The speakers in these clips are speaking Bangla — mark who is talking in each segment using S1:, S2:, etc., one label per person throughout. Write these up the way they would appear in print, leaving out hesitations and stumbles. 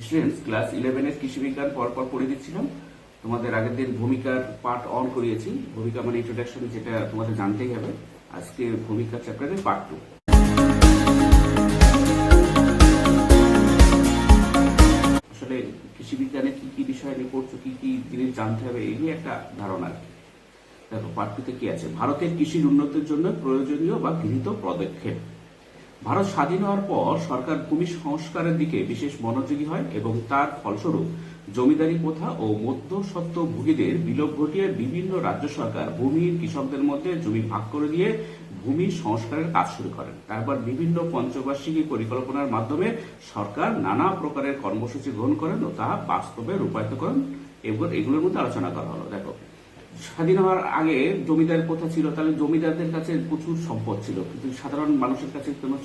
S1: স্টুডেন্টস, ক্লাস 11 কৃষি বিজ্ঞান পরপর পড়ে দিচ্ছিলাম। তোমাদের আগের দিন ভূমিকার পার্ট অন করিয়েছি। ভূমিকা মানে ইন্ট্রোডাকশন, যেটা তোমাদের জানতেই হবে। আজকে ভূমিকা চ্যাপ্টারের পার্ট 2। আসলে কৃষি বিজ্ঞানে কি কি বিষয় নিয়ে পড়ছো, কি কি জিনিস জানতে হবে, এই নিয়ে একটা ধারণা। দেখো পার্ট 2 তে কি আছে। ভারতের কৃষির উন্নতির জন্য প্রয়োজনীয় বা গৃহীত পদক্ষেপ। ভারত স্বাধীন হওয়ার পর সরকার ভূমি সংস্কারের দিকে বিশেষ মনোযোগী হয় এবং তার ফলস্বরূপ জমিদারি প্রথা ও মধ্যস্বত্বভোগীদের বিলোপ ঘটিয়ে বিভিন্ন রাজ্য সরকার ভূমিহীন কৃষকদের মধ্যে জমি ভাগ করে দিয়ে ভূমি সংস্কারের কাজ শুরু করেন। তারপর বিভিন্ন পঞ্চবার্ষিকী পরিকল্পনার মাধ্যমে সরকার নানা প্রকারের কর্মসূচি গ্রহণ করেন ও তা বাস্তবে রূপায়িত করেন। এগুলোর মধ্যে আলোচনা করা হলো। দেখো, স্বাধীন হওয়ার আগে জমিদার প্রথা ছিল, তাহলে জমিদারদের কাছে প্রচুর সম্পদ ছিল, কিন্তু সাধারণ মানুষের কাছে কোনো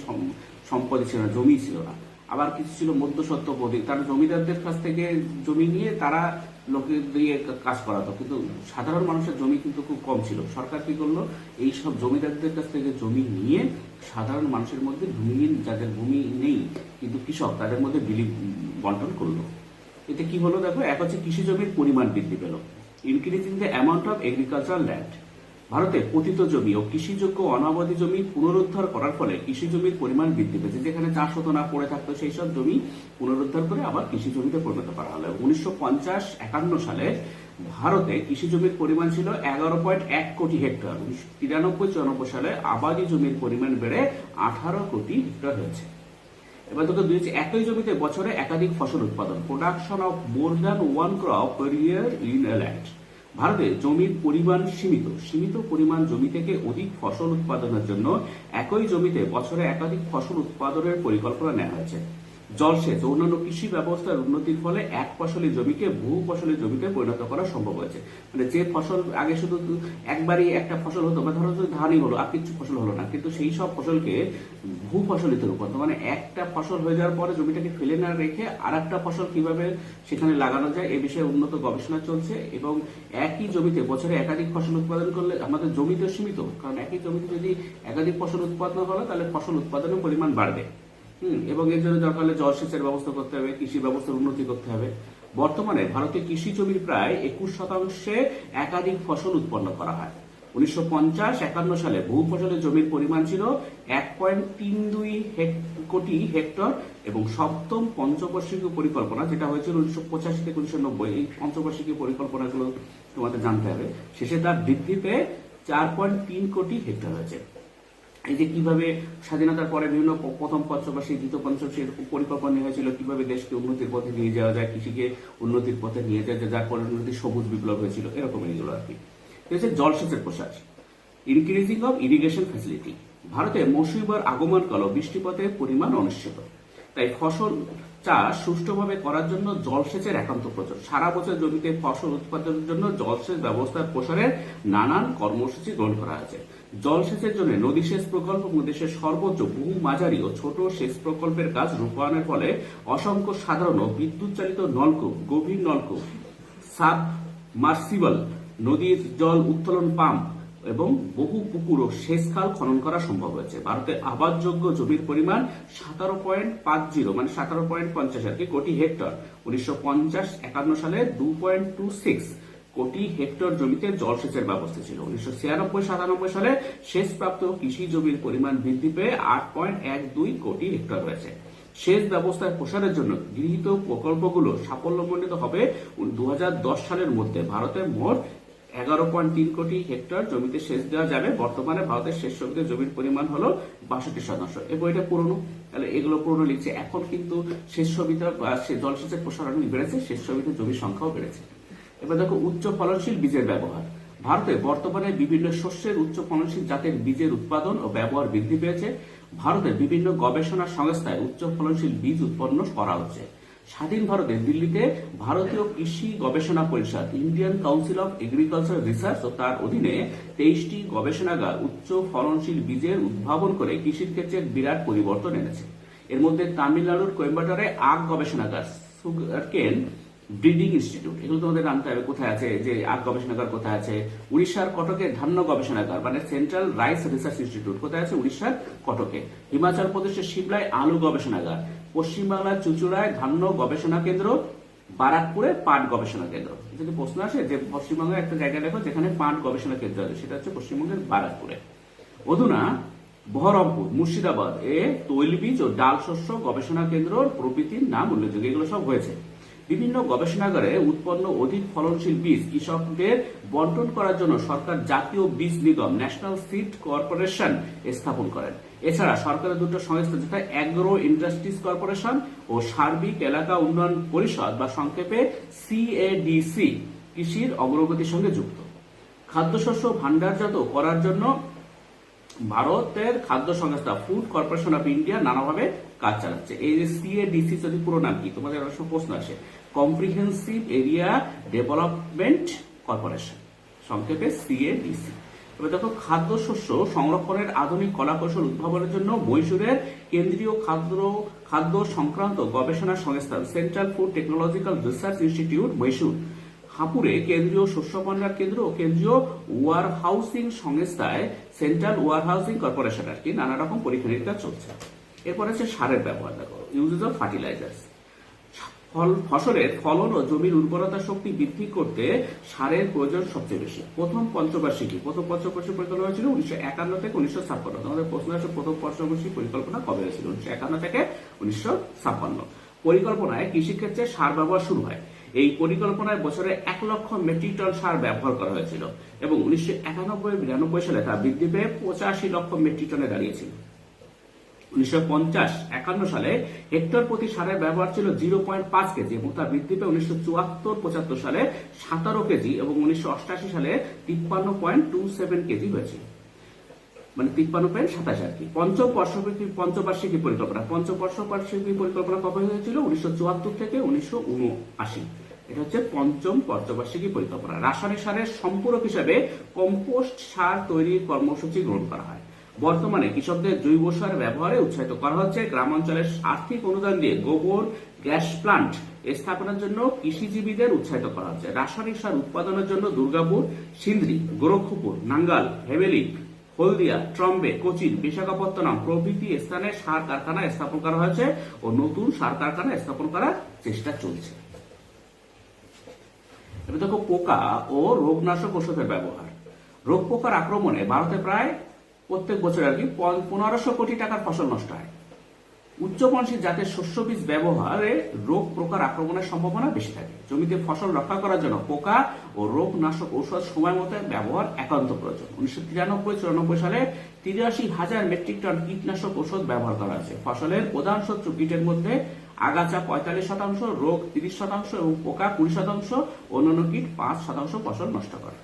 S1: সম্পদ ছিল না, জমি ছিল না। আবার কিছু ছিল মধ্যস্বত্বভোগী, তারা জমিদারদের কাছ থেকে জমি নিয়ে তারা লোকে দিয়ে কাজ করাতো, কিন্তু সাধারণ মানুষের জমি কিন্তু খুব কম ছিল। সরকার কি করলো, এই সব জমিদারদের কাছ থেকে জমি নিয়ে সাধারণ মানুষের মধ্যে ভূমিহীন, যাদের ভূমি নেই কিন্তু কৃষক, তাদের মধ্যে বন্টন করলো। এতে কি হলো দেখো, এক হচ্ছে কৃষি জমির পরিমাণ বৃদ্ধি পেল, increasing the amount of agricultural land. ভারতে পতিত জমি ও কৃষিযোগ্য অনাবাদী জমি পুনরুদ্ধার করার ফলে কৃষি জমির পরিমাণ বৃদ্ধি পেয়েছে। যেখানে চাষ হতো না, পড়ে থাকতো, সেই সব জমি পুনরুদ্ধার করে আবার কৃষি জমিতে পরিণত করা হলো। 1950-51 সালে ভারতে কৃষি জমির পরিমাণ ছিল 11.1 কোটি হেক্টর। 1993-94 সালে আবাদি জমির পরিমাণ বেড়ে 18 কোটি হেক্টর হয়েছে। এবার তোকে দিয়েছে একই জমিতে বছরে একাধিক ফসল উৎপাদন, production of more than one crop per year in a land. ভারতে জমির পরিমাণ সীমিত পরিমাণ জমি থেকে অধিক ফসল উৎপাদনের জন্য একই জমিতে বছরে একাধিক ফসল উৎপাদনের পরিকল্পনা নেওয়া হয়েছে। জলসেচ ও অন্যান্য কৃষি ব্যবস্থার উন্নতির ফলে এক ফসলি জমিকে বহু ফসলি জমিতে পরিণত করা সম্ভব হয়েছে। মানে যে ফসল আগে শুধু একবারই একটা ফসল হতো, বা ধরো ধানই হলো, আর কিছু ফসল হলো না, কিন্তু সেই সব ফসলকে বহু ফসলিতে রূপান্তর, মানে একটা ফসল হয়ে যাওয়ার পরে জমিটাকে ফেলে না রেখে আর একটা ফসল কিভাবে সেখানে লাগানো যায়, এ বিষয়ে উন্নত গবেষণা চলছে। এবং একই জমিতে বছরে একাধিক ফসল উৎপাদন করলে আমাদের জমিতে সীমিত, কারণ একই জমিতে যদি একাধিক ফসল উৎপাদন হলো তাহলে ফসল উৎপাদনের পরিমাণ বাড়বে। এবং এর জন্য দরকার হলে জলসেচের ব্যবস্থা করতে হবে, কৃষি ব্যবস্থার উন্নতি করতে হবে। বর্তমানে ভারতে কৃষি জমির প্রায় 21% একাধিক ফসল উৎপন্ন করা হয়। 1950-51 সালে বহু ফসলের জমির পরিমাণ ছিল 1.32 কোটি হেক্টর এবং সপ্তম পঞ্চবার্ষিকী পরিকল্পনা, যেটা হয়েছিল 1985 থেকে 1990, এই পঞ্চবার্ষিকী পরিকল্পনাগুলো তোমাদের জানতে হবে, শেষে তার বৃদ্ধি পেয়ে 4.3 কোটি হেক্টর হয়েছে। এই যে কিভাবে স্বাধীনতার পরে বিভিন্ন প্রথম পঞ্চবার্ষিক, দ্বিতীয় পঞ্চবার্ষিক পরিকল্পনা নেওয়া হয়েছিল, কিভাবে দেশকে উন্নতির পথে নিয়ে যাওয়া যায়, কৃষিকে উন্নতির পথে নিয়ে যাওয়া যায়, যার পরিণতি সবুজ বিপ্লব হয়েছিল, এরকম এইগুলো আর কি। জলসেচের প্রসার, ইনক্রিজিং অফ ইরিগেশন ফ্যাসিলিটি। ভারতে মৌসুমিবার আগমনকাল ও বৃষ্টিপাতের পরিমাণ অনিশ্চিত, তাই ফসল চাষ সুষ্ঠুভাবে করার জন্য জলসেচের একান্ত প্রয়োজন। সারা বছর জমিতে ফসল উৎপাদনের জন্য জলসেচ ব্যবস্থার প্রসারের নানান কর্মসূচি গ্রহণ করা হয়েছে। জলসেচের জন্য নদী সেচ প্রকল্প এবং দেশের সর্বোচ্চ বহু মাঝারি ও ছোট সেচ প্রকল্পের কাজ রূপায়ণের ফলে অসংখ্য সাধারণ ও বিদ্যুৎ চালিত নলকূপ, গভীর নলকূপ, সাবমার্সিবল, নদীর জল উত্তোলন পাম্প এবং বহু পুকুর ও সেচ খাল খনন করা সম্ভব হয়েছে। ভারতে আবাদযোগ্য জমির পরিমাণ 17.50 মানে 17.50 কোটি হেক্টর। 1950-51 সালে 2.26 কোটি হেক্টর জমিতে জলসেচের ব্যবস্থা ছিল। 1996-97 সালে সেচপ্রাপ্ত কৃষি জমির পরিমাণ বৃদ্ধি পেয়ে 8.12 কোটি হেক্টর হয়েছে। সেচ ব্যবস্থার প্রসারের জন্য গৃহীত প্রকল্পগুলো সাফল্যমণ্ডিত হবে 2010 সালের মধ্যে। ভারতে মোট 11.3 কোটি হেক্টর জমিতে সেচ দেওয়া যাবে। বর্তমানে ভারতের সেচ জমির পরিমাণ হলো 62%। এই বইটা পুরনো, তাহলে এগুলো পুরনো লিখছে। এখন কিন্তু সেচ সুবিধা, জলসেচের প্রসারণ বেড়েছে, সেচ সুবিধার জমির সংখ্যাও বেড়েছে। এবার দেখো উচ্চ ফলনশীল বীজের ব্যবহার। ভারতে বর্তমানে বিভিন্ন শস্যের উচ্চ ফলনশীল জাতের বীজের উৎপাদন ও ব্যবহার বৃদ্ধি পেয়েছে। ভারতের বিভিন্ন গবেষণা সংস্থায় উচ্চ ফলনশীল বীজ উৎপন্ন করা হচ্ছে। স্বাধীন ভারতে দিল্লিতে ভারতীয় কৃষি গবেষণা পরিষদ, Indian council of agriculture research ও তার অধীনে 23টি গবেষণাগার উচ্চ ফলনশীল বীজের উদ্ভাবন করে কৃষির ক্ষেত্রে বিরাট পরিবর্তন এনেছে। এর মধ্যে তামিলনাড়ুর কোয়েম্বাটোরে আখ গবেষণাগার, সুগারকেন ব্রিডিং ইনস্টিটিউট, এগুলো তোমাদের জানতে হবে কোথায় আছে, যে আখ গবেষণাগার কোথায় আছে। উড়িষ্যার কটকে ধান্য গবেষণাগার মানে সেন্ট্রাল রাইস রিসার্চ ইনস্টিটিউট কোথায় আছে, উড়িষ্যার কটকে। হিমাচল প্রদেশের সিমলায় আলু গবেষণাগার, পশ্চিমবাংলার চুঁচুড়ায় ধান্য গবেষণা কেন্দ্র, বারাকপুরে পাট গবেষণা কেন্দ্র। যদি প্রশ্ন আসে যে পশ্চিমবঙ্গের একটা জায়গা দেখো যেখানে পাট গবেষণা কেন্দ্র আছে, সেটা হচ্ছে পশ্চিমবঙ্গের বারাকপুরে। অধুনা বহরমপুর, মুর্শিদাবাদ এ তৈলবীজ ও ডাল শস্য গবেষণা কেন্দ্র প্রভৃতির নাম উল্লেখযোগ্য। এগুলো সব হয়েছে। বিভিন্ন গবেষণাগারে উৎপন্ন অধিক ফলনশীল বীজ কৃষকদের বন্টন করার জন্য সরকার জাতীয় বীজ নিগম, ন্যাশনাল সিড কর্পোরেশন স্থাপন করেন। এছাড়া সরকারের দুটো সংস্থা, যেটা অ্যাগ্রো ইন্ডাস্ট্রিজ কর্পোরেশন ও সার্বিক এলাকা উন্নয়ন পরিষদ বা সংক্ষেপে CADC, কৃষির অগ্রগতির সঙ্গে যুক্ত। খাদ্যশস্য ভান্ডারজাত করার জন্য ভারতের খাদ্য সংস্থা ফুড কর্পোরেশন অফ ইন্ডিয়া নানাভাবে কাজ চালাচ্ছে। এই যে CADC যদি পুরো নাম কি, তোমাদের অবশ্য প্রশ্ন আসে, কম্প্রিহেন্সিভ এরিয়া ডেভেলপমেন্ট কর্পোরেশন, সংক্ষেপে CADC। এবার দেখো, খাদ্যশস্য সংরক্ষণের আধুনিক কলাকৌশল উদ্ভাবনের জন্য মহীশূরের কেন্দ্রীয় খাদ্য সংক্রান্ত গবেষণা সংস্থা central food technological research institute Mysore, হাপুরে কেন্দ্রীয় শস্য ভান্ডার কেন্দ্র ও কেন্দ্রীয় ওয়ারহাউসিং সংস্থায় সেন্ট্রাল ওয়ারহাউসিং কর্পোরেশন আর কি নানা রকম পরীক্ষা নিরীক্ষা চলছে। এরপর আছে সারের ব্যবহার। দেখো, ইউজেস অফ ফার্টিলাইজার্স। ফসলের ফলন ও জমির উর্বরতা শক্তি বৃদ্ধি করতে সারের প্রয়োজন সবচেয়ে বেশি। প্রথম পঞ্চবার্ষিকী পরিকল্পনা হয়েছিল 1951 থেকে 1956। আমাদের প্রশ্ন আছে প্রথম পঞ্চবার্ষিকী পরিকল্পনা কবে হয়েছিল? 1951 থেকে 1956। পরিকল্পনায় কৃষিক্ষেত্রে সার ব্যবহার শুরু হয়। এই পরিকল্পনায় বছরে 1 লক্ষ মেট্রিক টন সার ব্যবহার করা হয়েছিল এবং 1991-92 সালে তা বৃদ্ধি পেয়ে 85 লক্ষ মেট্রিক টনে দাঁড়িয়েছিল। 1950-51 সালে হেক্টর প্রতি সারের ব্যবহার ছিল 0.5 কেজি এবং তা বৃদ্ধি পেয়ে 1974-75 সালে 17 কেজি এবং 1988 সালে 53.27 কেজি হয়েছিল, মানে 53.27 আর কি। পঞ্চবার্ষিকী পরিকল্পনা কবে হয়েছিল? 1974 থেকে 1979। এটা হচ্ছে পঞ্চম পঞ্চবার্ষিকী পরিকল্পনা। রাসায়নিক সারের সম্পূরক হিসাবে কম্পোস্ট সার তৈরির কর্মসূচি গ্রহণ করা হয়। বর্তমানে কৃষকদের জৈব সার ব্যবহারে উৎসাহিত করা হচ্ছে। গ্রামাঞ্চলের আর্থিক অনুদান দিয়ে গোবর গ্যাস প্লান্ট স্থাপনের জন্য কৃষিজীবীদের উৎসাহিত করা হচ্ছে। রাসায়নিক সার উৎপাদনের জন্য দুর্গাপুর, সিন্দ্রি, গোরক্ষপুর, নাঙ্গাল, হেভেলি, হলদিয়া, ট্রম্বে, কোচিন, বিশাখাপত্তনম প্রভৃতি স্থানে সার কারখানা স্থাপন করা হয়েছে ও নতুন সার কারখানা স্থাপন করার চেষ্টা চলছে। এবার দেখো, পোকা ও রোগনাশক ওষুধের ব্যবহার। রোগ পোকার আক্রমণে ভারতে প্রায় প্রত্যেক বছর আর কি 1500 কোটি টাকার ফসল নষ্ট হয়। উচ্চফলনশীল জাতের শস্য বীজ ব্যবহারে রোগ পোকার আক্রমণের সম্ভাবনা বেশি থাকে। জমিতে ফসল রক্ষা করার জন্য পোকা ও রোগনাশক ঔষধ সময় মতো ব্যবহার একান্ত প্রয়োজন। 1993-94 সালে 83,000 মেট্রিক টন কীটনাশক ঔষধ ব্যবহার করা হয়েছে। ফসলের প্রধান শত্রু কীটের মধ্যে আগাছা 45%, রোগ 30% এবং পোকা 20%, অন্যান্য কীট 5% ফসল নষ্ট করে।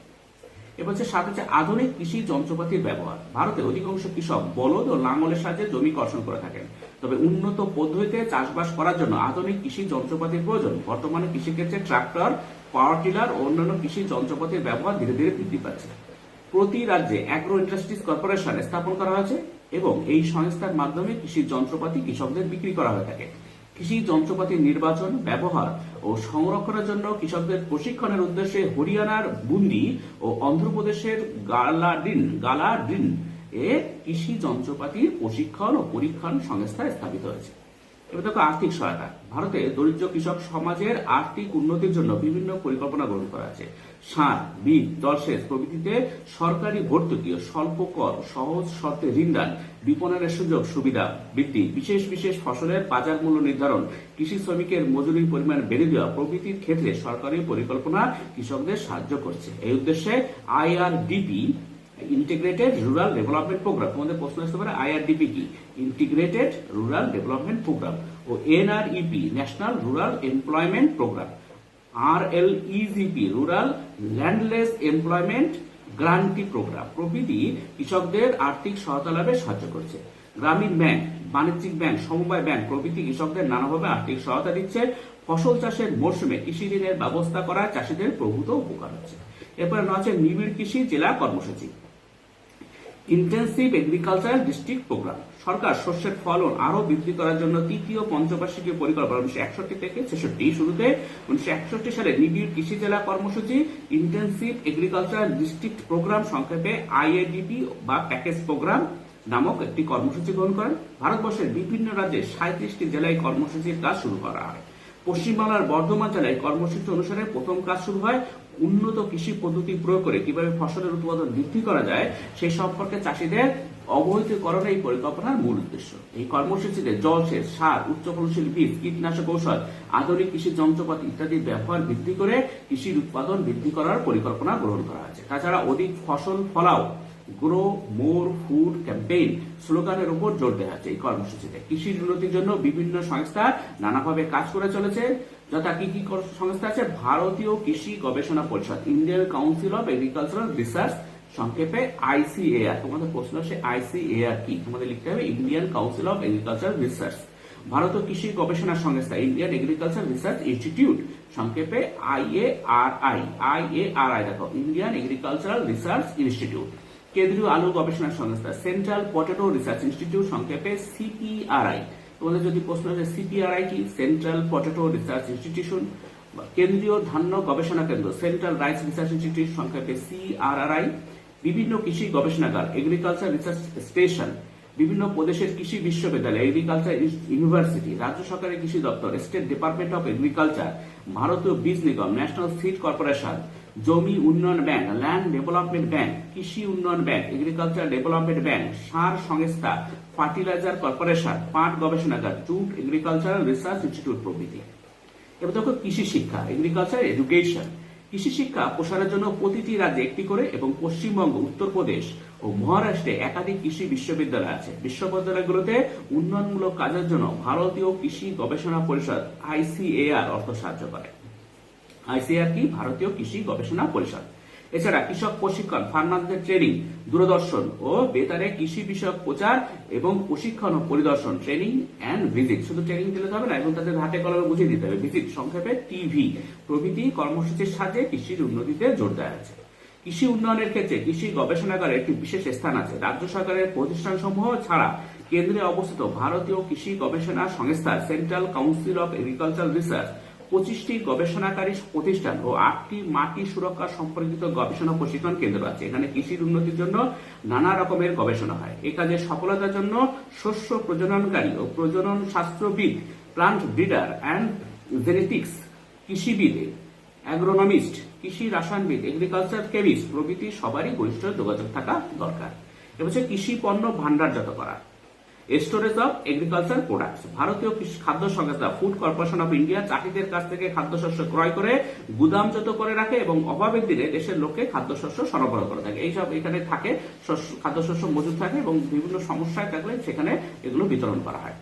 S1: এবার হচ্ছে আধুনিক কৃষি যন্ত্রপাতির ব্যবহার। ভারতে অধিকাংশ কৃষক বলদ ও লাঙ্গলের সাহায্যে জমি কর্ষণ করে থাকেন, তবে উন্নত পদ্ধতিতে চাষবাস করার জন্য আধুনিক কৃষি যন্ত্রপাতির প্রয়োজন। বর্তমানে কৃষিক্ষেত্রে ট্রাক্টর, পাওয়ার টিলার ও অন্যান্য কৃষি যন্ত্রপাতির ব্যবহার ধীরে ধীরে বৃদ্ধি পাচ্ছে। প্রতি রাজ্যে অ্যাগ্রো ইন্ডাস্ট্রিজ কর্পোরেশন স্থাপন করা হয়েছে এবং এই সংস্থার মাধ্যমে কৃষি যন্ত্রপাতি কৃষকদের বিক্রি করা হয়ে থাকে। কৃষি যন্ত্রপাতির নির্বাচন, ব্যবহার ও সংরক্ষণের জন্য কৃষকদের প্রশিক্ষণের উদ্দেশ্যে হরিয়ানার বুন্দি ও অন্ধ্রপ্রদেশের গালাডিন এ কৃষি যন্ত্রপাতির প্রশিক্ষণ ও পরীক্ষণ সংস্থা স্থাপিত হয়েছে। এবার দেখো, আর্থিক সহায়তা। ভারতে দরিদ্র কৃষক সমাজের আর্থিক উন্নতির জন্য বিভিন্ন পরিকল্পনা গ্রহণ করা আছে। সার, বীজ, জলসেচ প্রভৃতিতে সরকারি ভর্তুকি ও স্বল্প কর, সহজ শর্তে ঋণদান, বিপণনের সুযোগ সুবিধা বৃদ্ধি, বিশেষ ফসলের বাজার মূল্য নির্ধারণ, কৃষি শ্রমিকের মজুরির পরিমাণ বেড়ে দেওয়া প্রভৃতির ক্ষেত্রে সরকারি পরিকল্পনা কৃষকদের সাহায্য করছে। এই উদ্দেশ্যে IRDP, integrated rural development programme, তোমাদের প্রশ্ন আসতে পারে IRDP কি, ইন্টিগ্রেটেড রুরাল ডেভেলপমেন্ট প্রোগ্রাম, ও NREP, national rural employment programme, RLEGP, rural landless employment guarantee programme প্রভৃতি কৃষকদের আর্থিক সহায়তা লাভে সাহায্য করছে। গ্রামীণ ব্যাংক, বাণিজ্যিক ব্যাংক, সমবায় ব্যাংক প্রভৃতি কৃষকদের নানাভাবে আর্থিক সহায়তা দিচ্ছে। ফসল চাষের মরশুমে কৃষি ঋণের ব্যবস্থা করা চাষিদের প্রভূত উপকার হচ্ছে। এরপরে আছে নিবিড় কৃষি জেলা কর্মসূচি, ইন্টেন্সিভ এগ্রিকালচারাল ডিস্ট্রিক্ট প্রোগ্রাম। সরকার শস্যের ফলন আরো বৃদ্ধি করার জন্য তৃতীয় পঞ্চবার্ষিকী পরিকল্পনা 1961 থেকে 1966 শুরুতে 1961 সালে নিবিড় কৃষি জেলা কর্মসূচি, ইন্টেন্সিভ এগ্রিকালচারাল ডিস্ট্রিক্ট প্রোগ্রাম সংক্ষেপে IADP বা প্যাকেজ প্রোগ্রাম নামক একটি কর্মসূচি গ্রহণ করেন। ভারতবর্ষের বিভিন্ন রাজ্যে 37টি জেলায় কর্মসূচির কাজ শুরু করা হয়। পশ্চিমবাংলার বর্ধমান জেলায় কর্মসূচি অনুসারে প্রথম কাজ শুরু হয়। উন্নত কৃষি পদ্ধতি প্রয়োগ করে কিভাবে ফসলের উৎপাদন বৃদ্ধি করা যায় সেই সম্পর্কে চাষীদের অবহিতকরণ এই পরিকল্পনার মূল উদ্দেশ্য। এই কর্মসূচিতে জলসেচ, সার, উচ্চ ফলনশীল বীজ, কীটনাশক ঔষধ, আধুনিক কৃষি যন্ত্রপাতি ইত্যাদির ব্যবহার বৃদ্ধি করে কৃষির উৎপাদন বৃদ্ধি করার পরিকল্পনা গ্রহণ করা হয়েছে। তাছাড়া অধিক ফসল ফলাও, গ্রো মোর ফুড ক্যাম্পেইন স্লোগানের উপর জোর দেওয়া হচ্ছে এই কর্মসূচিতে। কৃষির উন্নতির জন্য বিভিন্ন সংস্থা নানাভাবে কাজ করে চলেছে, যথা কি কি সংস্থা আছে? ভারতীয় কৃষি গবেষণা পরিষদ, Indian council of agricultural research, সংক্ষেপে ICAR। তোমাদের প্রশ্ন আসে ICAR কি? তোমাদের লিখতে হবে Indian council of agricultural research. ভারতীয় কৃষি গবেষণা সংস্থা, ইন্ডিয়ান এগ্রিকালচার রিসার্চ ইনস্টিটিউট, সংক্ষেপে IARI। দেখো, ইন্ডিয়ান এগ্রিকালচারাল রিসার্চ ইনস্টিটিউট। কেন্দ্রীয় আলু গবেষণা সংস্থা, সেন্ট্রাল পটেটো রিসার্চ ইনস্টিটিউট, সংক্ষেপে CPRI। তোমাদের যদি প্রশ্ন আছে CPRI কি? Central potato research institution. কেন্দ্রীয় ধান্য গবেষণা কেন্দ্র, সেন্ট্রাল রাইস রিসার্চ ইনস্টিটিউট, সংক্ষেপে CRRI। বিভিন্ন কৃষি গবেষণাগার, এগ্রিকালচার রিসার্চ স্টেশন। বিভিন্ন প্রদেশের কৃষি বিশ্ববিদ্যালয়, এগ্রিকালচার ইউনিভার্সিটি। রাজ্য সরকারের কৃষি দপ্তর, স্টেট ডিপার্টমেন্ট অফ এগ্রিকালচার। ভারতীয় বীজ নিগম, ন্যাশনাল সিড কর্পোরেশন। জমি উন্নয়ন ব্যাংক, ল্যান্ড ডেভেলপমেন্ট ব্যাংক। কৃষি উন্নয়ন ব্যাংক, এগ্রিকালচার ডেভেলপমেন্ট ব্যাংক। সার সংস্থা, ফার্টিলাইজার কর্পোরেশন। পাট গবেষণাগার, জুট এগ্রিকালচারাল রিসার্চ ইনস্টিটিউট প্রভৃতি। এবার দেখো কৃষি শিক্ষা, এগ্রিকালচার এডুকেশন। কৃষি শিক্ষা প্রসারের জন্য প্রতিটি রাজ্যে একটি করে এবং পশ্চিমবঙ্গ, উত্তরপ্রদেশ ও মহারাষ্ট্রে একাধিক কৃষি বিশ্ববিদ্যালয় আছে। বিশ্ববিদ্যালয়গুলোতে উন্নয়নমূলক কাজের জন্য ভারতীয় কৃষি গবেষণা পরিষদ ICAR অর্থ সাহায্য করে। ICAR কি? ভারতীয় কৃষি গবেষণা পরিষদ। এছাড়া কৃষক প্রশিক্ষণ, ফার্মারদের ট্রেনিং, দূরদর্শন ও বেতারে কৃষি বিষয়ক প্রচার এবং প্রশিক্ষণ ও পরিদর্শন, ট্রেনিং অ্যান্ড ভিজিট। শুধু ট্রেনিং দিলে হবে না, এবং তাদের হাতে কলমে বুঝিয়ে দিতে হবে। ভিজিট, সংক্ষেপে TV প্রভৃতি কর্মসূচির সাহায্যে কৃষির উন্নতিতে জোর দেওয়া আছে। কৃষি উন্নয়নের ক্ষেত্রে কৃষি গবেষণাগারের একটি বিশেষ স্থান আছে। রাজ্য সরকারের প্রতিষ্ঠানসমূহ ছাড়া কেন্দ্রে অবস্থিত ভারতীয় কৃষি গবেষণা সংস্থা, central council of agricultural research, 25টি গবেষণাকারী প্রতিষ্ঠান ও 8টি মাটি সুরক্ষা সম্পর্কিত গবেষণা প্রশিক্ষণ কেন্দ্র আছে। এখানে কৃষির উন্নতির জন্য নানা রকমের গবেষণা হয়। এই কাজের সফলতার জন্য শস্য প্রজননকারী ও প্রজনন শাস্ত্রবিদ, প্লান্ট ব্রিডার অ্যান্ড জেনেটিক্স, কৃষিবিদ, অ্যাগ্রোনমিস্ট, কৃষি রসায়নবিদ, এগ্রিকালচার কেমিস্ট প্রভৃতি সবারই ঘনিষ্ঠ যোগাযোগ থাকা দরকার। এবার হচ্ছে কৃষি পণ্য ভান্ডারজাত করা, স্টোরেজ অফ এগ্রিকালচার প্রোডাক্টস। ভারতীয় খাদ্য সংস্থা, ফুড কর্পোরেশন অফ ইন্ডিয়া চাষিদের কাছ থেকে খাদ্যশস্য ক্রয় করে গুদামজাত করে রাখে এবং অভাবের দিনে দেশের লোককে খাদ্যশস্য সরবরাহ করে থাকে। এইসব এখানে থাকে, খাদ্যশস্য মজুদ থাকে এবং বিভিন্ন সমস্যায় থাকলে সেখানে এগুলো বিতরণ করা হয়।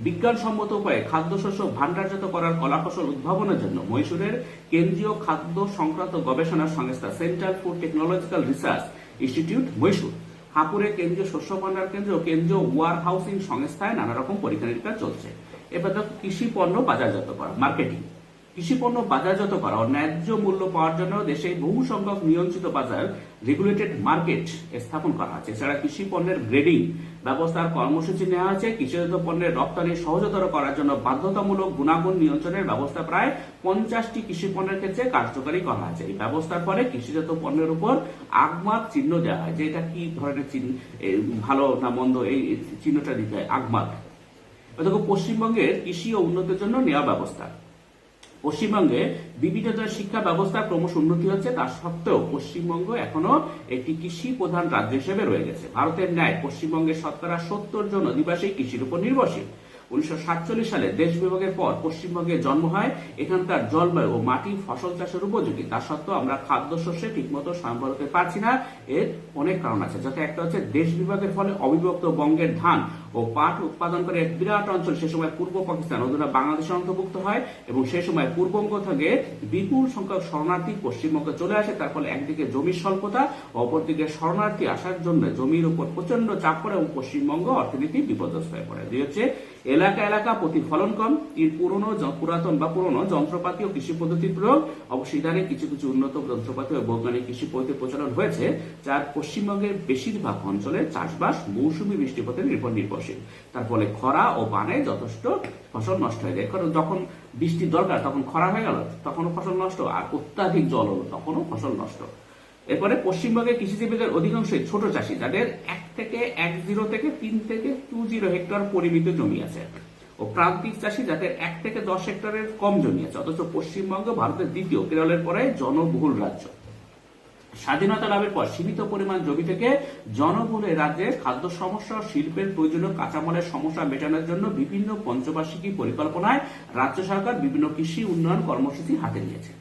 S1: বিজ্ঞানসম্মত উপায়ে খাদ্যশস্য ভান্ডারজাত করার কলাকৌশল উদ্ভাবনের জন্য মহীশূরের কেন্দ্রীয় খাদ্য সংক্রান্ত গবেষণা সংস্থা, central food technological research institute, Mysore. হাপুরে কেন্দ্রীয় শস্য ভান্ডার কেন্দ্র ও কেন্দ্রীয় ওয়ার হাউসিং সংস্থায় নানা রকম পরীক্ষা নিরীক্ষা চলছে। এবার দেখো কৃষি পণ্য বাজারজাত করা, মার্কেটিং। কৃষি পণ্য বাজারজাত করা ও ন্যায্য মূল্য পাওয়ার জন্য দেশে বহু সংখ্যক নিয়ন্ত্রিত বাজার, রেগুলেটেড মার্কেট স্থাপন করা হচ্ছে। এছাড়া কৃষি পণ্যের গ্রেডিং ব্যবস্থার কর্মসূচি নেওয়া হয়েছে। কৃষিজাত পণ্যের রপ্তানি সহজতর করার জন্য বাধ্যতামূলক গুণাগুণ নিয়ন্ত্রণের ব্যবস্থা প্রায় 50টি কৃষি পণ্যের ক্ষেত্রে কার্যকরী করা হয়েছে। এই ব্যবস্থার ফলে কৃষিজাত পণ্যের উপর আগমার্ক চিহ্ন দেওয়া হয়, যে এটা কি ধরনের চিহ্ন, ভালো না মন্দ, এই চিহ্নটা দিতে হয়, আগমার্ক। দেখো পশ্চিমবঙ্গের কৃষি ও উন্নতির জন্য নেওয়া ব্যবস্থা। পশ্চিমবঙ্গে বিভিন্ন ধরনের শিক্ষা ব্যবস্থা ক্রমশ উন্নতি হচ্ছে, তা সত্ত্বেও পশ্চিমবঙ্গ এখনো একটি কৃষি প্রধান রাজ্য হিসেবে রয়ে গেছে। ভারতের ন্যায় পশ্চিমবঙ্গের শতকরা 70 জন অধিবাসী কৃষির উপর নির্ভরশীল। 1947 সালে দেশ বিভাগের পর পশ্চিমবঙ্গে জন্ম হয়। এখানকার জলবায়ু ও মাটি ফসল চাষের উপযোগী, তা সত্ত্বেও আমরা খাদ্যশস্যে ঠিকমতো স্বয়ম্ভর হতে পারছি না। এর অনেক কারণ আছে, যাতে একটা হচ্ছে দেশ বিভাগের ফলে অবিভক্ত বঙ্গের ধান ও পাট উৎপাদন করে এক বিরাট অঞ্চল, সে সময় পূর্ব পাকিস্তান অধুনা বাংলাদেশের অন্তর্ভুক্ত হয় এবং সে সময় পূর্ববঙ্গ থেকে বিপুল সংখ্যক শরণার্থী পশ্চিমবঙ্গে চলে আসে। তার ফলে একদিকে জমির স্বল্পতা, অপরদিকে শরণার্থী আসার জন্য জমির উপর প্রচন্ড চাপ পড়ে এবং পশ্চিমবঙ্গ অর্থনীতি বিপর্যস্ত হয়ে পড়ে। দুই হচ্ছে এলাকা এলাকা প্রতিফলন কম, এর পুরাতন বা পুরনো যন্ত্রপাতি ও কৃষি পদ্ধতির প্রয়োগ। অবশ্যই ইদানে কিছু কিছু উন্নত যন্ত্রপাতি ও বৈজ্ঞানিক কৃষি পদ্ধতির প্রচলন হয়েছে, যার পশ্চিমবঙ্গের বেশিরভাগ অঞ্চলে চাষবাস মৌসুমী বৃষ্টিপাতের নির্ভর নির্ভরশীল। তার ফলে খরা ও বানে যথেষ্ট ফসল নষ্ট হয়ে যায়। কারণ যখন বৃষ্টির দরকার তখন খরা হয়ে গেল, তখনও ফসল নষ্ট, আর অত্যাধিক জল হলো তখনও ফসল নষ্ট। এরপরে পশ্চিমবঙ্গে কৃষিজীবীদের অধিকাংশই ছোট চাষি, যাদের 1 থেকে 3 থেকে 20 হেক্টর পরিমিত জমি আছে, ও প্রান্তিক চাষি যাদের 1 থেকে 10 হেক্টরের কম জমি আছে। অথচ পশ্চিমবঙ্গ ভারতের দ্বিতীয়, কেরলের পরে জনবহুল রাজ্য। স্বাধীনতা লাভের পর সীমিত পরিমাণ জমি থেকে জনবহুল এই রাজ্যে খাদ্য সমস্যা ও শিল্পের প্রয়োজনীয় কাঁচামালের সমস্যা মেটানোর জন্য বিভিন্ন পঞ্চবার্ষিকী পরিকল্পনায় রাজ্য সরকার বিভিন্ন কৃষি উন্নয়ন কর্মসূচি হাতে নিয়েছে।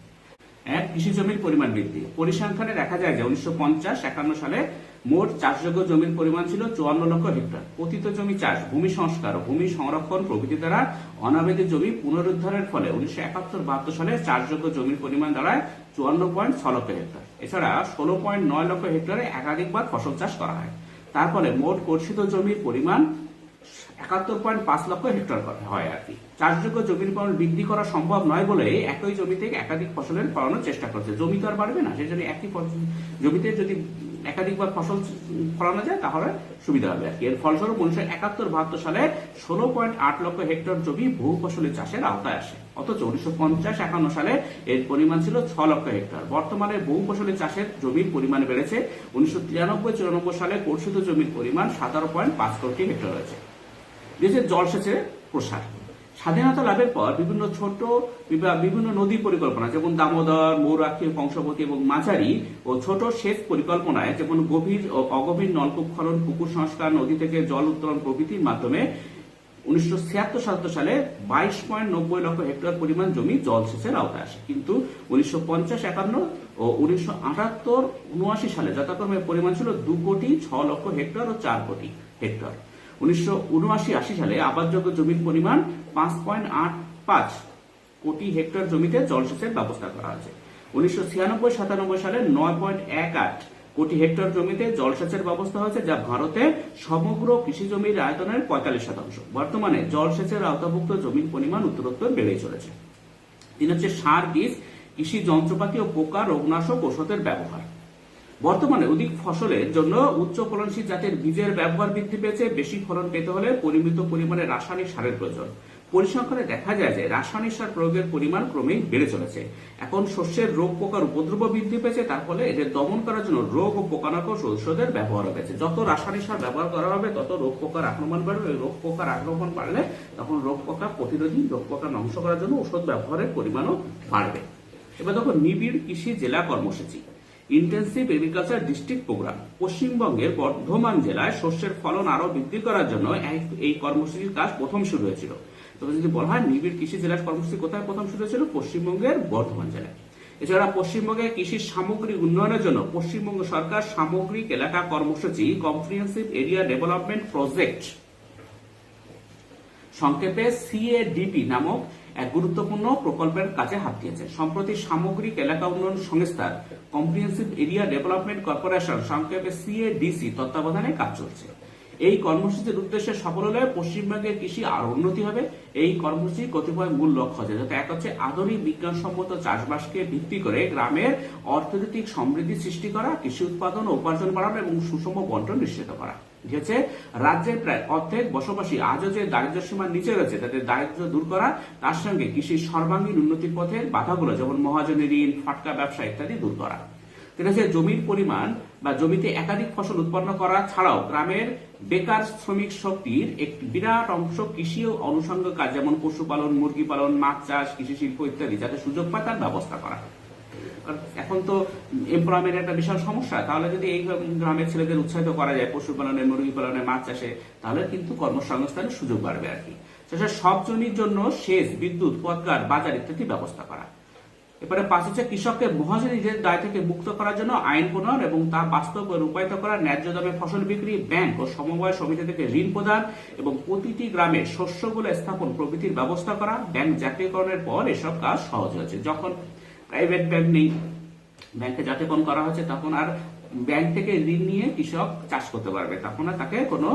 S1: কৃষি জমির পরিমাণ বৃদ্ধি। পরিসংখ্যানে দেখা যায় যে 1950-51 সালে মোট চাষযোগ্য জমির পরিমাণ ছিল 54 লক্ষ হেক্টর। পতিত জমি চাষ, ভূমি সংস্কার ও ভূমি সংরক্ষণ প্রভৃতি দ্বারা অনাবাদি জমি পুনরুদ্ধারের ফলে 1971-72 সালে চাষযোগ্য জমির পরিমাণ দাঁড়ায় 54.6 লক্ষ হেক্টর। এছাড়া 16.9 লক্ষ হেক্টরে একাধিকবার ফসল চাষ করা হয়। তার ফলে মোট কর্ষিত জমির পরিমাণ 71.5 লক্ষ হেক্টর হয় আর কি। চাষযোগ্য জমির পরিমাণ বৃদ্ধি করা সম্ভব নয় বলে একই জমি থেকে একাধিক ফসলের ফলানোর চেষ্টা করছে। জমি তো আর বাড়বে না, সেই জন্য একই জমিতে যদি একাধিকবার ফসল ফলানো যায় তাহলে সুবিধা হবে আর কি। এর ফলস্বরূপ 1971-72 সালে 16.8 লক্ষ হেক্টর জমি বহু ফসলি চাষের আওতায় আসে। অথচ 1950-51 সালে এর পরিমাণ ছিল 6 লক্ষ হেক্টর। বর্তমানে বহু ফসলি চাষের জমির পরিমাণ বেড়েছে। 1993-94 সালে কর্ষিত জমির পরিমাণ 17.5 কোটি হেক্টর হয়েছে। দেশের জলসেচের প্রসার। স্বাধীনতা লাভের পর বিভিন্ন নদী পরিকল্পনা, যেমন দামোদর, মৌরাক্ষী, কংসবতী এবং মাঝারি ও ছোট সেচ পরিকল্পনায়, যেমন গভীর ও অগভীর নলকূপ খনন, পুকুর সংস্কার, নদী থেকে জল উত্তোলন প্রভৃতির মাধ্যমে 1976-77 সালে 22.90 লক্ষ হেক্টর পরিমাণ জমি জলসেচের আওতায় আসে। কিন্তু 1950-51 ও 1978-79 সালে যথাক্রমে পরিমাণ ছিল 2 কোটি 6 লক্ষ হেক্টর ও 4 কোটি হেক্টর। 1979-80 সালে আবাদযোগ্য জমির পরিমাণ 5.85 কোটি হেক্টর জমিতে জলসেচের ব্যবস্থা করা হয়েছে। 1996-97 সালে 9.18 কোটি হেক্টর জমিতে জলসেচের ব্যবস্থা হয়েছে, যা ভারতে সমগ্র কৃষি জমির আয়তনের 45%। বর্তমানে জলসেচের আওতাভুক্ত জমির পরিমাণ উত্তরোত্তর বেড়ে চলেছে। 3 হচ্ছে সার, বীজ, কৃষি যন্ত্রপাতি ও পোকা রোগনাশক ওষুধের ব্যবহার। বর্তমানে অধিক ফসলের জন্য উচ্চ ফলনশীল জাতের বীজের ব্যবহার বৃদ্ধি পেয়েছে। বেশি ফলন পেতে হলে পরিমিত পরিমাণে রাসায়নিক সারের প্রয়োজন। পরিসংখ্যানে দেখা যায় যে রাসায়নিক সার প্রয়োগের পরিমাণ ক্রমেই বেড়ে চলেছে। এখন শস্যের রোগ পোকার উপদ্রব বৃদ্ধি পেয়েছে, তার ফলে এদের দমন করার জন্য রোগ ও পোকানাশক ঔষধের ব্যবহার হয়েছে। যত রাসায়নিক সার ব্যবহার করা হবে তত রোগ পোকার আক্রমণ বাড়বে। রোগ পোকার আক্রমণ বাড়লে তখন রোগ পোকা প্রতিরোধী, রোগ পোকা ধ্বংস করার জন্য ওষুধ ব্যবহারের পরিমাণও বাড়বে। এবার দেখো নিবিড় কৃষি জেলা কর্মসূচি, ইন্টেন্সিভ এগ্রিকালচার ডিস্ট্রিক্ট প্রোগ্রাম। পশ্চিমবঙ্গের বর্ধমান জেলায় শস্যের ফলন আরো বৃদ্ধি করার জন্য এই কর্মসূচির কাজ প্রথম শুরু হয়েছিল। তবে যদি বলা হয় নিবিড় কৃষি জেলার কর্মসূচি কোথায় প্রথম শুরু হয়েছিল, পশ্চিমবঙ্গের বর্ধমান জেলায়। এছাড়া পশ্চিমবঙ্গে কৃষির সামগ্রিক উন্নয়নের জন্য পশ্চিমবঙ্গ সরকার সামগ্রিক এলাকা কর্মসূচি, কম্প্রিহেন্সিভ এরিয়া ডেভেলপমেন্ট প্রজেক্ট, সংক্ষেপে CADP নামক এক গুরুত্বপূর্ণ প্রকল্পের কাজে হাত দিয়েছে। সম্প্রতি সামগ্রিক এলাকা উন্নয়ন সংস্থার কম্প্রিহেন্সিভ এরিয়া ডেভেলপমেন্ট কর্পোরেশন, সংক্ষেপে CADC তত্ত্বাবধানে কাজ চলছে। এই কর্মসূচির উদ্দেশ্যে সফল হলে পশ্চিমবঙ্গের কৃষি আরো উন্নতি হবে। এই কর্মসূচির কতিপয় মূল লক্ষ্য আছে, যাতে এক হচ্ছে আধুনিক বিজ্ঞানসম্মত চাষবাসকে ভিত্তি করে গ্রামের অর্থনৈতিক সমৃদ্ধি সৃষ্টি করা, কৃষি উৎপাদন ও উপার্জন বাড়ানো এবং সুষম বন্টন নিশ্চিত করা। হচ্ছে রাজ্যের প্রায় অর্ধেক বসবাসী আজও যে দারিদ্র সীমার নিচে রয়েছে তাদের দারিদ্র দূর করা, তার সঙ্গে কৃষির সর্বাঙ্গীন উন্নতির পথের বাধাগুলো, যেমন মহাজনী ঋণ, ফাটকা ব্যবসা ইত্যাদি দূর করা। ঠিক আছে, জমির পরিমাণ বা জমিতে একাধিক ফসল উৎপন্ন করা ছাড়াও গ্রামের বেকার শ্রমিক শক্তির একটি বিরাট অংশ কৃষি ও অনুষঙ্গ কাজ, যেমন পশুপালন, মুরগি পালন, মাছ চাষ, কৃষি শিল্প ইত্যাদি, যাতে সুযোগ পায় তার ব্যবস্থা করা। এখন তো এমপ্লয়মেন্ট একটা বিশাল সমস্যা, তাহলে যদি এই গ্রামের ছেলেদের উৎসাহিত করা যায় পশুপালনে, মুরগি পালনে, মাছ চাষে, তাহলে কিন্তু কর্মসংস্থানের সুযোগ বাড়বে আর কি। সব জমির জন্য সেচ, বিদ্যুৎ, পথঘাট, বাজার ইত্যাদি ব্যবস্থা করা। এবারে 5 হচ্ছে কৃষককে মহাজনীদের দায় থেকে মুক্ত করার জন্য আইন প্রণয়ন এবং তা বাস্তব রূপায়িত করা, ন্যায্য দামে ফসল বিক্রি, ব্যাংক ও সমবায় সমিতি থেকে ঋণ প্রদান এবং প্রতিটি গ্রামে শস্যগুলো স্থাপন প্রভৃতির ব্যবস্থা করা। ব্যাংক জাতীয়করণের পর এসব কাজ সহজ হয়েছে। যখন প্রাইভেট ব্যাংক নেই, ব্যাংকে জাতীয়করণ করা হয়েছে, তখন আর ব্যাংক থেকে ঋণ নিয়ে কৃষক চাষ করতে পারবে, তখন আর তাকে কোনো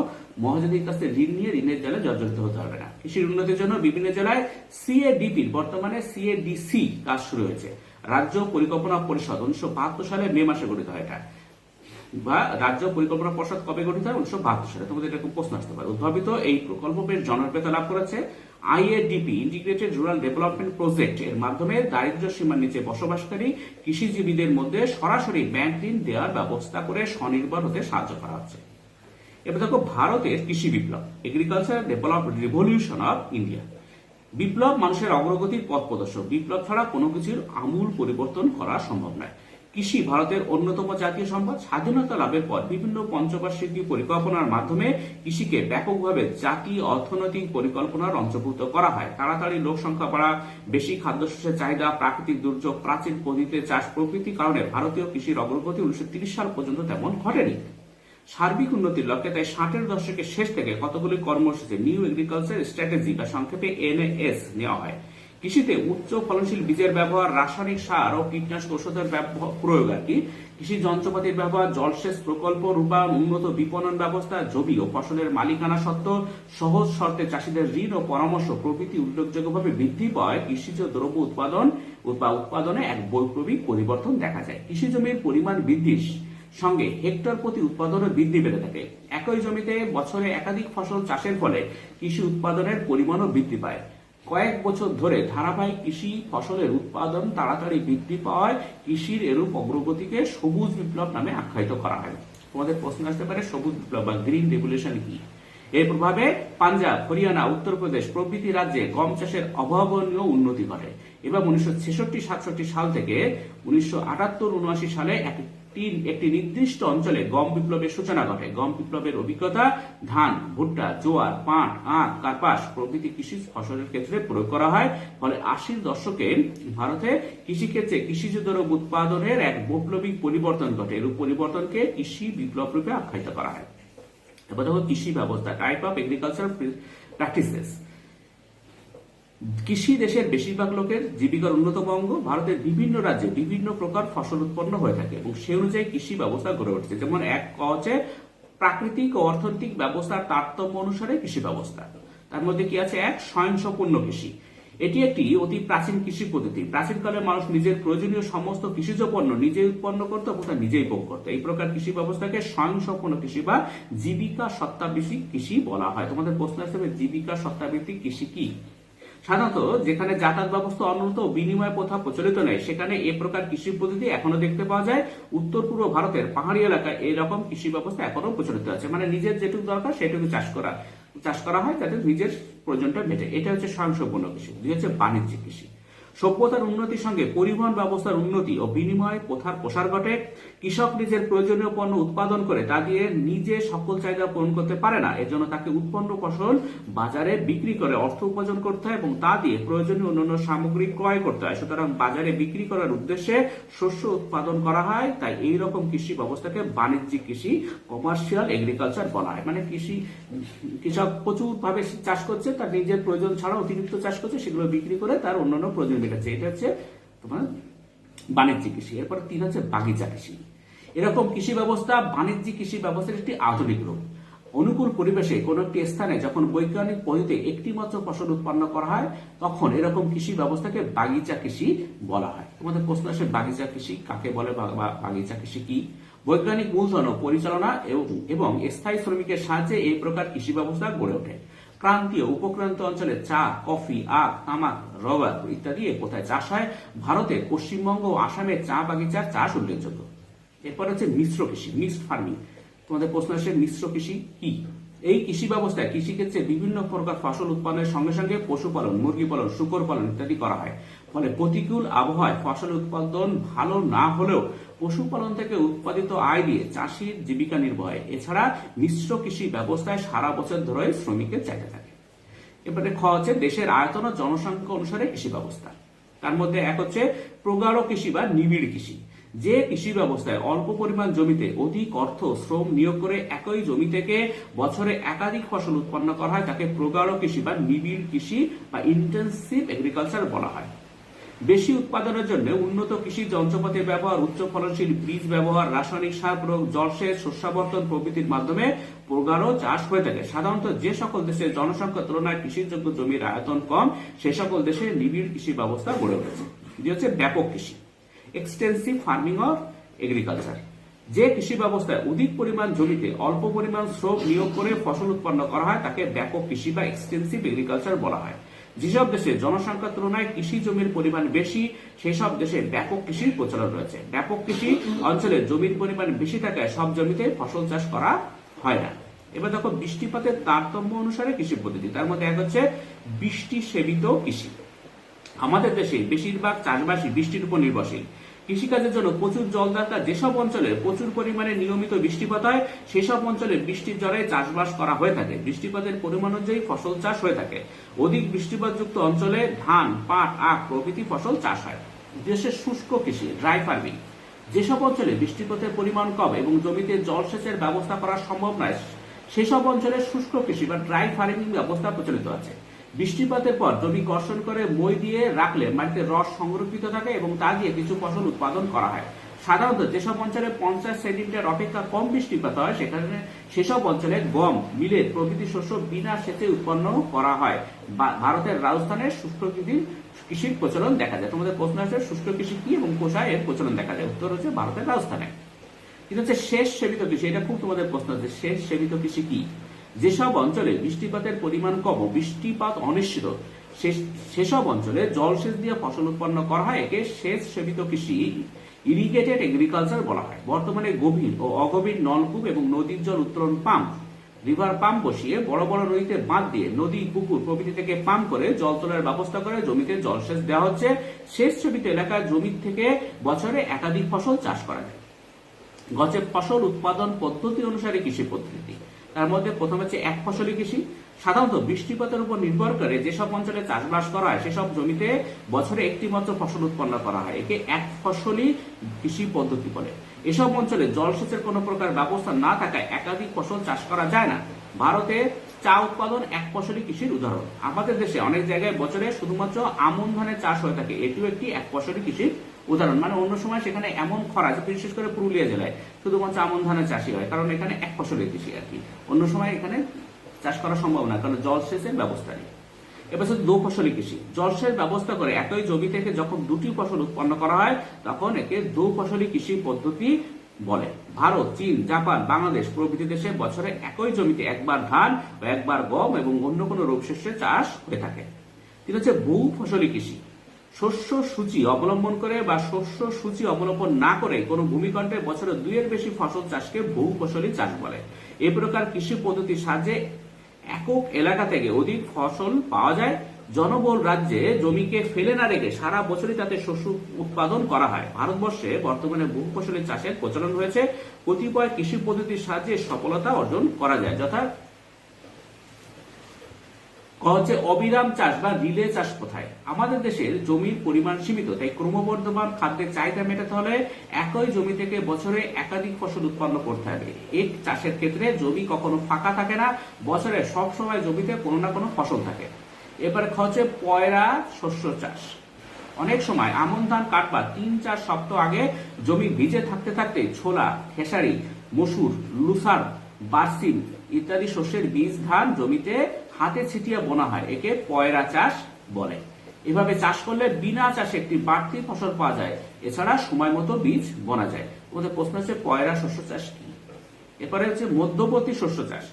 S1: মহাজনীর কাছে ঋণ নিয়ে ঋণের জালে জর্জরিত হতে হবে না। কৃষির উন্নতির জন্য বিভিন্ন জেলায় CADP, বর্তমানে CADC কাজ শুরু হয়েছে। রাজ্য পরিকল্পনা পরিষদ 1972 সালে মে মাসে গঠিত হয়। এটা বা রাজ্য পরিকল্পনা পরিষদ কবে গঠিত হয়? 1972 সালে। তোমাদের এরকম প্রশ্ন আসতে পারে। উদ্ভাবিত এই প্রকল্প বেশ জনপ্রিয়তা লাভ করেছে। আইএডিপি ইন্টিগ্রেটেড রুরাল ডেভেলপমেন্ট প্রজেক্ট এর মাধ্যমে দারিদ্র্য সীমার নিচে বসবাসকারী কৃষিজীবীদের মধ্যে সরাসরি ব্যাংক ঋণ দেওয়ার ব্যবস্থা করে স্বনির্ভর হতে সাহায্য করা হচ্ছে। এবার দেখো ভারতের কৃষি বিপ্লব, agriculture development revolution of India. বিপ্লব মানুষের অগ্রগতির পথ প্রদর্শক। বিপ্লব ছাড়া কোনো কিছুর আমূল পরিবর্তন করা সম্ভব নয়। কৃষি ভারতের অন্যতম জাতীয় সম্পদ। স্বাধীনতা লাভের পর বিভিন্ন পঞ্চবার্ষিকী পরিকল্পনার মাধ্যমে কৃষিকে ব্যাপকভাবে জাতীয় অর্থনৈতিক পরিকল্পনার অন্তর্ভুক্ত করা হয়। তাড়াতাড়ি লোক সংখ্যা বাড়া, বেশি খাদ্যশস্যের চাহিদা, প্রাকৃতিক দুর্যোগ, প্রাচীন পদ্ধতিতে চাষ প্রভৃতির কারণে ভারতীয় কৃষির অগ্রগতি 1930 সাল পর্যন্ত তেমন ঘটেনি। সার্বিক উন্নতির লক্ষ্যে তাই 60-এর দশকের শেষ থেকে কতগুলি কর্মসূচি নিউ এগ্রিকালচার স্ট্র্যাটেজি বা সংক্ষেপে এনএএস নেওয়া হয়। কৃষিতে উচ্চ ফলনশীল বীজের ব্যবহার, রাসায়নিক সার ও কীটনাশক ঔষধের প্রয়োগ আর কি, কৃষি যন্ত্রপাতির ব্যবহার, জলসেচ প্রকল্প রূপায়ণ, উন্নত বিপণন ব্যবস্থা, জমি ও ফসলের মালিকানা সত্ত্ব, সহজ শর্তে চাষীদের ঋণ ও পরামর্শ প্রভৃতি উল্লেখযোগ্যভাবে বৃদ্ধি পাওয়ায় কৃষিজ দ্রব্য উৎপাদনে এক বৈপ্লবিক পরিবর্তন দেখা যায়। কৃষি জমির পরিমাণ বৃদ্ধির সঙ্গে হেক্টর প্রতি উৎপাদনের বৃদ্ধি বেড়ে থাকে। একই জমিতে বছরে একাধিক ফসল চাষের ফলে কৃষি উৎপাদনের পরিমাণও বৃদ্ধি পায়। কয়েক বছর ধরে ধারাবাহিক কৃষি ফসলের উৎপাদন তাড়াতাড়ি বৃদ্ধি পাওয়ায় কৃষির এরূপ অগ্রগতিকে সবুজ বিপ্লব নামে আখ্যায়িত করা হয়। তোমাদের প্রশ্ন আসতে পারে সবুজ বিপ্লব বা গ্রিন রেভলিউশন কি? এর প্রভাবে পাঞ্জাব, হরিয়ানা, উত্তরপ্রদেশ প্রভৃতি রাজ্যে গম চাষের অভাবনীয় উন্নতি ঘটে এবং 1966-67 সাল থেকে 1978-79 সালে একটি নির্দিষ্ট অঞ্চলে গম বিপ্লবের সূচনা ঘটে। গম বিপ্লবের অভিজ্ঞতা ধান, ভুট্টা, জোয়ার, পাট, আখ, কার্পাস প্রভৃতি কৃষি ফসলের ক্ষেত্রে প্রয়োগ করা হয়। ফলে 80-র দশকে ভারতে কৃষিক্ষেত্রে কৃষিজ দ্রব্য উৎপাদনের এক বৈপ্লবিক পরিবর্তন ঘটে। এরূপ পরিবর্তনকে কৃষি বিপ্লব রূপে আখ্যায়িত করা হয়। এবার দেখো কৃষি ব্যবস্থা, টাইপ অফ এগ্রিকালচার প্র্যাকটিসেস। কৃষি দেশের বেশিরভাগ লোকের জীবিকার অন্যতম অঙ্গ। ভারতের বিভিন্ন রাজ্যে বিভিন্ন প্রকার ফসল উৎপন্ন হয়ে থাকে এবং সে অনুযায়ী কৃষি ব্যবস্থা গড়ে উঠছে। যেমন এক হচ্ছে প্রাকৃতিক ও অর্থনৈতিক ব্যবস্থার তারতম্য অনুসারে কৃষি ব্যবস্থা। তার মধ্যে কি আছে? এক, স্বয়ংসম্পূর্ণ কৃষি। এটি একটি অতি প্রাচীন কৃষি পদ্ধতি। প্রাচীনকালে মানুষ নিজের প্রয়োজনীয় সমস্ত কৃষিজ পণ্য নিজেই উৎপন্ন করত এবং তা নিজেই ভোগ করত। এই প্রকার কৃষি ব্যবস্থাকে স্বয়ংসম্পূর্ণ কৃষি বা জীবিকা সত্তাভিত্তিক কৃষি বলা হয়। তোমাদের প্রশ্ন আসবে জীবিকা সত্তাভিত্তিক কৃষি কি? সাধারণত যেখানে যাতায়াত ব্যবস্থা অনুন্নত ও বিনিময় প্রথা প্রচলিত নেই সেখানে এ প্রকার কৃষি পদ্ধতি এখনো দেখতে পাওয়া যায়। উত্তর পূর্ব ভারতের পাহাড়ি এলাকায় এরকম কৃষি ব্যবস্থা এখনো প্রচলিত আছে। মানে নিজের যেটুকু দরকার সেটুকু চাষ করা হয় যাতে নিজের প্রয়োজনটা মেটে। এটা হচ্ছে স্বয়ংসম্পূর্ণ কৃষি। দুই হচ্ছে বাণিজ্যিক কৃষি। সভ্যতার উন্নতির সঙ্গে পরিবহন ব্যবস্থার উন্নতি ও বিনিময় প্রথার প্রসার ঘটে। কৃষক নিজের প্রয়োজনীয় পণ্য উৎপাদন করে তা দিয়ে নিজে সকল চাহিদা পূরণ করতে পারে না। এজন্য তাকে উৎপন্ন ফসল বাজারে বিক্রি করে অর্থ উপার্জন করতে হয় এবং তা দিয়ে প্রয়োজনীয় অন্যান্য সামগ্রী ক্রয় করতে হয়। সুতরাং বাজারে বিক্রি করার উদ্দেশ্যে শস্য উৎপাদন করা হয়। তাই এই রকম কৃষি ব্যবস্থাকে বাণিজ্যিক কৃষি, কমার্শিয়াল এগ্রিকালচার বলা হয়। মানে কৃষক প্রচুর ভাবে চাষ করছে, তার নিজের প্রয়োজন ছাড়া অতিরিক্ত চাষ করছে, সেগুলো বিক্রি করে তার অন্যান্য প্রয়োজন মেটাচ্ছে। এটা হচ্ছে তোমার বাণিজ্যিক কৃষি। এরপর 3 হচ্ছে বাগিচা কৃষি। এরকম কৃষি ব্যবস্থা বাণিজ্যিক কৃষি ব্যবস্থার একটি আধুনিক রূপ। অনুকূল পরিবেশে কোনো একটি স্থানে যখন বৈজ্ঞানিক পদ্ধতিতে একটি মাত্র ফসল উৎপন্ন করা হয় তখন এরকম কৃষি ব্যবস্থাকে বাগিচা কৃষি বলা হয়। তোমাদের প্রশ্ন আসে বাগিচা কৃষি কাকে বলে বা বাগিচা কৃষি কি? বৈজ্ঞানিক মূলধন ও পরিচালনা এবং স্থায়ী শ্রমিকের সাহায্যে এই প্রকার কৃষি ব্যবস্থা গড়ে ওঠে। ক্রান্তীয় উপক্রান্ত অঞ্চলে চা, কফি, আখ, তামাক, রবার ইত্যাদি এ কোথায় চাষ হয়। ভারতে পশ্চিমবঙ্গ ও আসামে চা বাগিচার চাষ উল্লেখযোগ্য। এরপর হচ্ছে মিশ্র কৃষি, মিক্সড ফার্মিং। তোমাদের প্রশ্ন আসে মিশ্র কৃষি কি? এই কৃষি ব্যবস্থায় কৃষিক্ষেত্রে বিভিন্ন প্রকার ফসল উৎপাদনের সঙ্গে সঙ্গে পশুপালন, মুরগি পালন, শূকর পালন ইত্যাদি করা হয়। ফলে প্রতিকূল আবহাওয়ায় ফসল উৎপাদন ভালো না হলেও পশুপালন থেকে উৎপাদিত আয় দিয়ে চাষির জীবিকা নির্বাহ হয়। এছাড়া মিশ্র কৃষি ব্যবস্থায় সারা বছর ধরে শ্রমিকের চাহিদা থাকে। এবারে খ হচ্ছে দেশের আয়তন ও জনসংখ্যা অনুসারে কৃষি ব্যবস্থা। তার মধ্যে এক হচ্ছে প্রগাঢ় কৃষি বা নিবিড় কৃষি। যে কৃষি ব্যবস্থায় অল্প পরিমাণ জমিতে অধিক অর্থ শ্রম নিয়োগ করে একই জমি থেকে বছরে একাধিক ফসল উৎপন্ন করা হয় তাকে প্রগাঢ় কৃষি বা নিবিড় কৃষি বা ইন্টেনসিভ এগ্রিকালচার বলা হয়। বেশি উৎপাদনের জন্য উন্নত কৃষি যন্ত্রপাতির ব্যবহার, উচ্চ ফলনশীল বীজ ব্যবহার, রাসায়নিক সার প্রয়োগ, জলসেচ, শস্যাবর্তন প্রভৃতির মাধ্যমে প্রগাঢ় চাষ হয়ে থাকে। সাধারণত যে সকল দেশের জনসংখ্যার তুলনায় কৃষিযোগ্য জমির আয়তন কম সে সকল দেশে নিবিড় কৃষি ব্যবস্থা গড়ে উঠেছে। দ্বিতীয় হচ্ছে ব্যাপক কৃষি, এক্সটেন্সিভ ফার্মিং অফ এগ্রিকালচার। যে কৃষি ব্যবস্থায় অধিক পরিমাণ জমিতে অল্প পরিমাণ শ্রম নিয়োগ করে ফসল উৎপন্ন করা হয় তাকে ব্যাপক কৃষি বা এক্সটেন্সিভ এগ্রিকালচার বলা হয়। যেসব দেশে জনসংখ্যার তুলনায় কৃষি জমির পরিমাণ বেশি সেই সব দেশে ব্যাপক কৃষির প্রচলন রয়েছে। ব্যাপক কৃষি অঞ্চলে জমির পরিমাণ বেশি থাকায় সব জমিতে ফসল চাষ করা হয় না। এবার দেখো বৃষ্টিপাতের তারতম্য অনুসারে কৃষি পদ্ধতি, তার মধ্যে এক হচ্ছে বৃষ্টি সেবিত কৃষি। আমাদের দেশে বেশিরভাগ চাষবাসী বৃষ্টির উপর নির্ভরশীল। কৃষিকাজের জন্য প্রচুর জল দরকার। যেসব অঞ্চলে প্রচুর পরিমাণে নিয়মিত বৃষ্টিপাত হয় সেসব অঞ্চলে বৃষ্টির জলে চাষবাস করা হয়ে থাকে। বৃষ্টিপাতের পরিমাণ অনুযায়ী ফসল চাষ হয়ে থাকে। অধিক বৃষ্টিপাতযুক্ত অঞ্চলে ধান, পাট, আখ প্রভৃতি ফসল চাষ হয়। দেশের শুষ্ক কৃষি, ড্রাই ফার্মিং, যেসব অঞ্চলে বৃষ্টিপাতের পরিমাণ কম এবং জমিতে জলসেচের ব্যবস্থা করা সম্ভব নয় সেসব অঞ্চলে শুষ্ক কৃষি বা ড্রাই ফার্মিং ব্যবস্থা প্রচলিত আছে। বৃষ্টিপাতের পর জমি কর্ষণ করে মই দিয়ে রাখলে মাটিতে রস সংরক্ষিত থাকে এবং তা দিয়ে কিছু ফসল উৎপাদন করা হয়। সাধারণত যেসব অঞ্চলে 50 সেন্টিমিটার অপেক্ষা কম বৃষ্টিপাত হয় সেসব অঞ্চলে গম, মিলেট প্রভৃতি শস্য বিনা সেচে উৎপন্ন করা হয়। ভারতের রাজস্থানের শুষ্ক কৃষির প্রচলন দেখা যায়। তোমাদের প্রশ্ন আছে শুষ্ক কৃষি কি এবং কোথায় এর প্রচলন দেখা যায়? উত্তর হচ্ছে ভারতের রাজস্থানে। কিন্তু হচ্ছে শেষ সেবিত কৃষি, এটা খুব তোমাদের প্রশ্ন আছে, শেষ সেবিত কৃষি কি? যেসব অঞ্চলে বৃষ্টিপাতের পরিমাণ কম ও বৃষ্টিপাত অনিশ্চিত সেসব অঞ্চলে জলসেচ দিয়ে ফসল উৎপন্ন করা হয়, একে সেচ সেবিত কৃষি, ইরিগেটেড এগ্রিকালচার বলা হয়। বর্তমানে গভীর ও অগভীর নলকূপ এবং নদীর জল উত্তোলন পাম্প, রিভার পাম্প বসিয়ে বড় বড় নদীতে বাঁধ দিয়ে নদী, পুকুর প্রভৃতি থেকে পাম্প করে জল তোলার ব্যবস্থা করে জমিতে জলসেচ দেওয়া হচ্ছে। সেচ সেবিত এলাকায় জমি থেকে বছরে একাধিক ফসল চাষ করা যায়। গছে ফসল উৎপাদন পদ্ধতি অনুসারে কৃষি পদ্ধতি, তার মধ্যে প্রথম হচ্ছে এক ফসলি কৃষি। সাধারণত বৃষ্টিপাতের উপর নির্ভর করে যেসব অঞ্চলে চাষবাস করা হয় সেসব জমিতে বছরে একটি মাত্র ফসল উৎপন্ন করা হয়, একে এক ফসলি কৃষি পদ্ধতি বলে। এসব অঞ্চলে জলসেচের কোনো প্রকার ব্যবস্থা না থাকায় একাধিক ফসল চাষ করা যায় না। ভারতে চা উৎপাদন এক ফসলি কৃষির উদাহরণ। আমাদের দেশে অনেক জায়গায় বছরে শুধুমাত্র আমন ধানের চাষ হয়ে থাকে, এটিও একটি এক ফসলি কৃষির উদাহরণ। মানে অন্য সময় সেখানে এমন খরা, বিশেষ করে পুরুলিয়া জেলায় শুধুমাত্র আমন ধানের চাষই হয়, কারণ এখানে এক ফসলি কৃষি আর কি। অন্য সময় এখানে চাষ করা সম্ভব না, কারণ জলসেচের ব্যবস্থা নেই। এবার হচ্ছে দো ফসলি কৃষি। জলসেচ ব্যবস্থা করে একই জমি থেকে যখন দুটি ফসল উৎপন্ন করা হয় তখন একে দো ফসলি কৃষি পদ্ধতি বলে। ভারত, চীন, জাপান, বাংলাদেশ প্রভৃতি দেশে বছরে একই জমিতে একবার ধান বা একবার গম এবং অন্য কোনো রবি শস্যের চাষ হয়ে থাকে। তিনি হচ্ছে বহু ফসলি কৃষি। শস্য সূচি অবলম্বন করে বা শস্য সূচি অবলম্বন না করে কোনো ভূমিখণ্ডে বছরে দুইয়ের বেশি ফসল চাষকে বহু ফসলি চাষ বলে। এ প্রকার কৃষি পদ্ধতির সাহায্যে একক এলাকা থেকে অধিক ফসল পাওয়া যায়। জনবহুল রাজ্যে জমিকে ফেলে না রেখে সারা বছরই তাতে শস্য উৎপাদন করা হয়। ভারতবর্ষে বর্তমানে বহু ফসলি চাষের প্রচলন হয়েছে। কতিপয় কৃষি পদ্ধতির সাহায্যে সফলতা অর্জন করা যায়, যথা হচ্ছে অবিরাম চাষ বা রিলে চাষ কোথায়? আমাদের দেশের জমির পরিমাণ সীমিত, তাই ক্রমবর্ধমান খাদ্যের চাহিদা মেটাতে হলে একই জমি থেকে বছরে একাধিক ফসল উৎপন্ন করতে হবে। এই চাষের ক্ষেত্রে জমি কখনো ফাঁকা থাকে না, বছরে সব সময় জমিতে কোনো না কোনো ফসল থাকে। এবারে হচ্ছে পয়রা শস্য চাষ। অনেক সময় আমন ধান কাটবার 3-4 সপ্তাহ আগে জমি ভিজে থাকতে থাকতে ছোলা, খেসারি, মসুর, লুসার, বার্সিম ইত্যাদি শস্যের বীজ ধান জমিতে হাতে ছিটিয়ে বোনা হয়, একে পয়রা চাষ বলে। এভাবে চাষ করলে বিনা চাষে একটি বাড়তি ফসল পাওয়া যায়, এছাড়া সময় মতো বীজ বোনা যায়। ওদের প্রশ্ন হচ্ছে পয়রা শস্য চাষ কি? এরপরে হচ্ছে মধ্যবর্তী শস্য চাষ।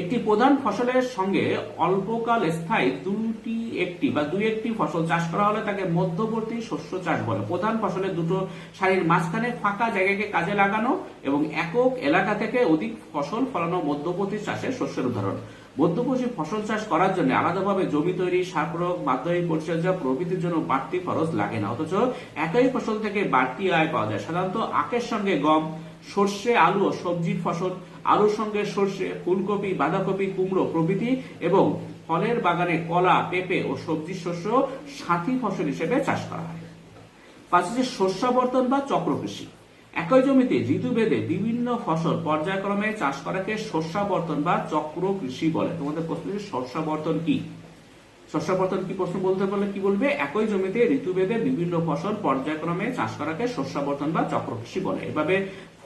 S1: একটি প্রধান ফসলের সঙ্গে অল্পকাল স্থায়ী দুই একটি ফসল চাষ করা হলে তাকে মধ্যবর্তী শস্য চাষ বলে। প্রধান ফসলের দুটো সারির মাঝখানে ফাঁকা জায়গাকে কাজে লাগানো এবং একক এলাকা থেকে অধিক ফসল ফলানো মধ্যবর্তী চাষের শস্যের উদাহরণ। মধ্যবর্তী ফসল চাষ করার জন্য আলাদাভাবে জমি তৈরি, সার প্রয়োগ, মাধ্যমিক পরিচর্যা প্রভৃতির জন্য বাড়তি খরচ লাগে না, অথচ একই ফসল থেকে বাড়তি আয় পাওয়া যায়। সাধারণত আখের সঙ্গে গম, সর্ষে, আলু ও সবজির ফসল, আলুর সঙ্গে সর্ষে, ফুলকপি, বাঁধাকপি, কুমড়ো প্রভৃতি এবং ফলের বাগানে কলা, পেঁপে ও সবজির শস্য সাথী ফসল হিসেবে চাষ করা হয়। পাঁচ হচ্ছে শস্যাবর্তন বা চক্র কৃষি। একই জমিতে ঋতুভেদে বিভিন্ন ফসল পর্যায়ক্রমে চাষ করাকে শস্যাবর্তন বা চক্র কৃষি বলে। তোমাদের প্রশ্ন হচ্ছে শস্যাবর্তন কি? শস্যাবর্তন কি প্রশ্ন বলতে পারলে কি বলবে? একই জমিতে ঋতুভেদে বিভিন্ন ফসল পর্যায়ক্রমে চাষ করাকে শস্যাবর্তন বা চক্র কৃষি বলে। এভাবে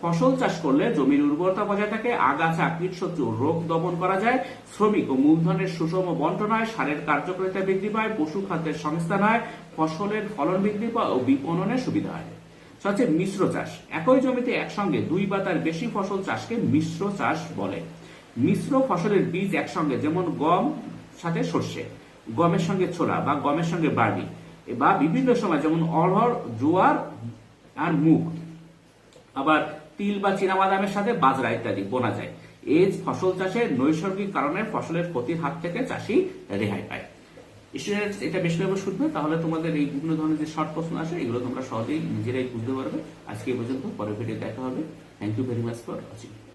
S1: ফসল চাষ করলে জমির উর্বরতা বজায় থাকে, আগাছা, কীটশত্রু, রোগ দমন করা যায়, শ্রমিক ও মূলধনের সুষম বন্টন হয়, সারের কার্যকারিতা বৃদ্ধি পায়, পশু খাদ্যের সংস্থান হয়, ফসলের ফলন বৃদ্ধি পায় ও বিপণনের সুবিধা হয়। হচ্ছে মিশ্র চাষ। একই জমিতে একসঙ্গে দুই বা তার বেশি ফসল চাষকে মিশ্র চাষ বলে। মিশ্র ফসলের বীজ একসঙ্গে, যেমন গম সাথে সর্ষে, গমের সঙ্গে ছোলা বা গমের সঙ্গে বার্লি, বা বিভিন্ন সময় যেমন অড়হর, জোয়ার আর মুগ, আবার তিল বা চীনাবাদামের সাথে বাজরা ইত্যাদি বোনা যায়। এই ফসল চাষে নৈসর্গিক কারণে ফসলের ক্ষতির হাত থেকে চাষি রেহাই পায়। স্টুডেন্টস, এটা বেশি করে শুনবে, তাহলে তোমাদের এই বিভিন্ন ধরনের যে শর্ট প্রশ্ন আসে এগুলো তোমরা সহজেই নিজেরাই বুঝতে পারবে। আজকে এই পর্যন্ত, পরের ভিডিও দেখা হবে। Thank you very much for watching.